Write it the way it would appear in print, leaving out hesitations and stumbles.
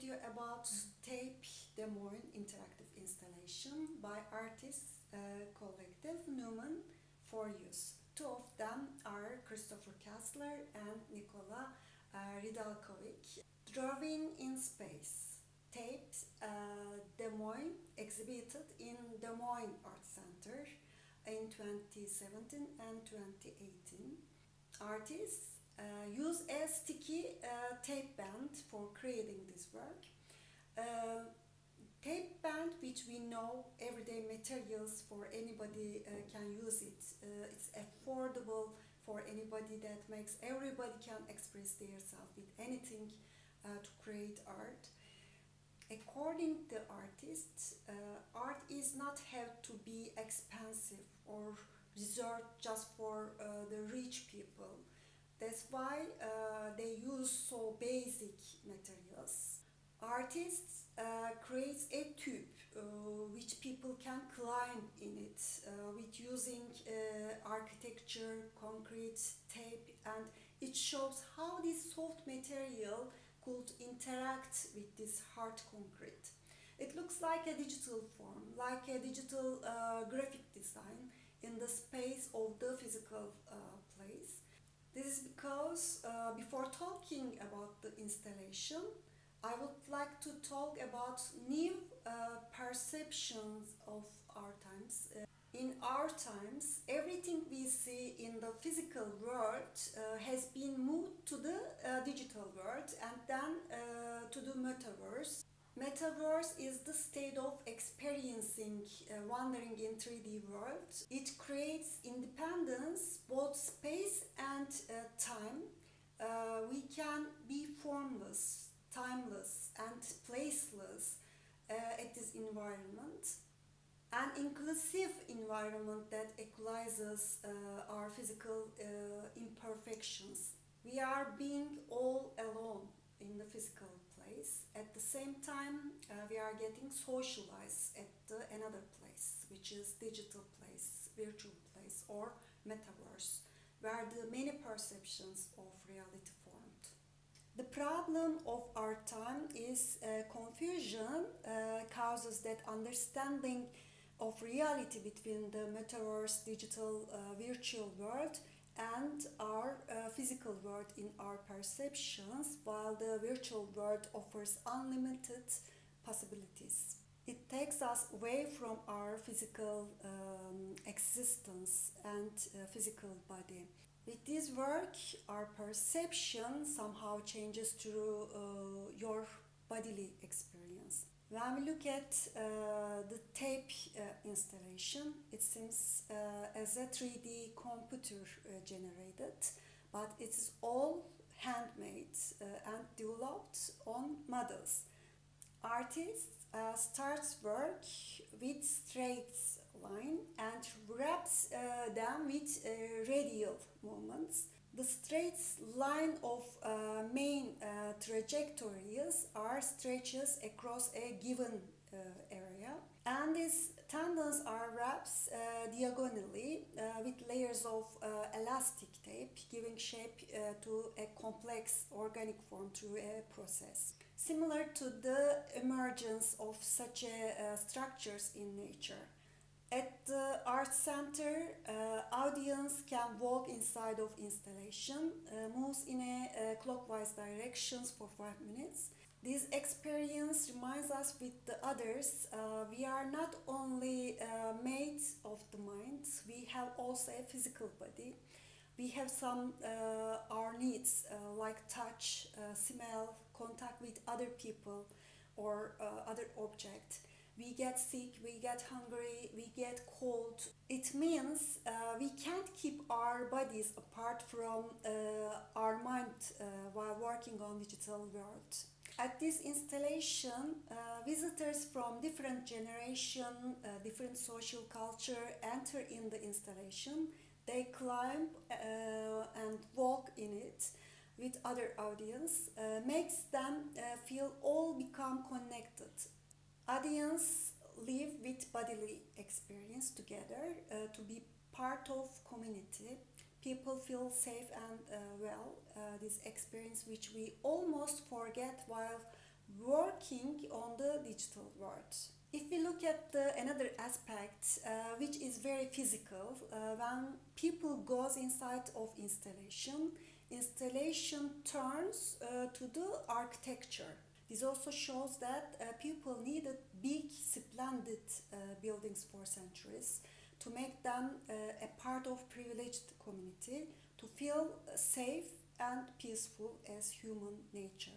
video about tape Des Moines interactive installation by artists collective Newman for use. Two of them are Christoph Katzler and Nikola Radeljkovic. Drawing in Space. Taped Des Moines exhibited in Des Moines Art Center in 2017 and 2018. Artists use a sticky tape band for creating this work. Tape band, which we know everyday materials for anybody can use it. It's affordable for anybody, that makes everybody can express themselves with anything to create art. According to artists, art is not have to be expensive or reserved just for the rich people. That's why they use so basic materials. Artists creates a tube which people can climb in it with using architecture, concrete, tape, and it shows how this soft material could interact with this hard concrete. It looks like a digital form, like a digital graphic design in the space of the physical place. This is because before talking about the installation, I would like to talk about new perceptions of our times. In our times, everything we see in the physical world has been moved to the digital world and then to the metaverse. Metaverse is the state of experiencing wandering in 3D world. It creates independence, both space and time. We can be formless, timeless, and placeless at this environment. An inclusive environment that equalizes our physical imperfections. We are being all alone in the physical place. At the same time, we are getting socialized at another place, which is digital place, virtual place, or metaverse, where the many perceptions of reality formed. The problem of our time is confusion causes that understanding of reality between the metaverse, digital, virtual world and our physical world in our perceptions, while the virtual world offers unlimited possibilities. It takes us away from our physical existence and physical body. With this work, our perception somehow changes through your bodily experience. When we look at the tape installation, it seems as a 3D computer generated, but it's all handmade and developed on models. Artists starts work with straight line and wraps them with radial movements. The straight line of main trajectories are stretches across a given area, and these tendons are wrapped diagonally with layers of elastic tape, giving shape to a complex organic form through a process. Similar to the emergence of such structures in nature. At the art center, audience can walk inside of installation, moves in a clockwise directions for 5 minutes. This experience reminds us with the others, we are not only made of the mind, we have also a physical body. We have some our needs like touch, smell, contact with other people or other objects. We get sick, we get hungry, we get cold. It means we can't keep our bodies apart from our mind while working on digital world. At this installation, visitors from different generation, different social culture enter in the installation. They climb and walk in it with other audience, makes them feel all become connected. Audience live with bodily experience together to be part of community. People feel safe and well. This experience which we almost forget while working on the digital world. If we look at another aspect, which is very physical, when people goes inside of installation turns to the architecture. This also shows that people needed big, splendid buildings for centuries to make them a part of privileged community, to feel safe and peaceful as human nature.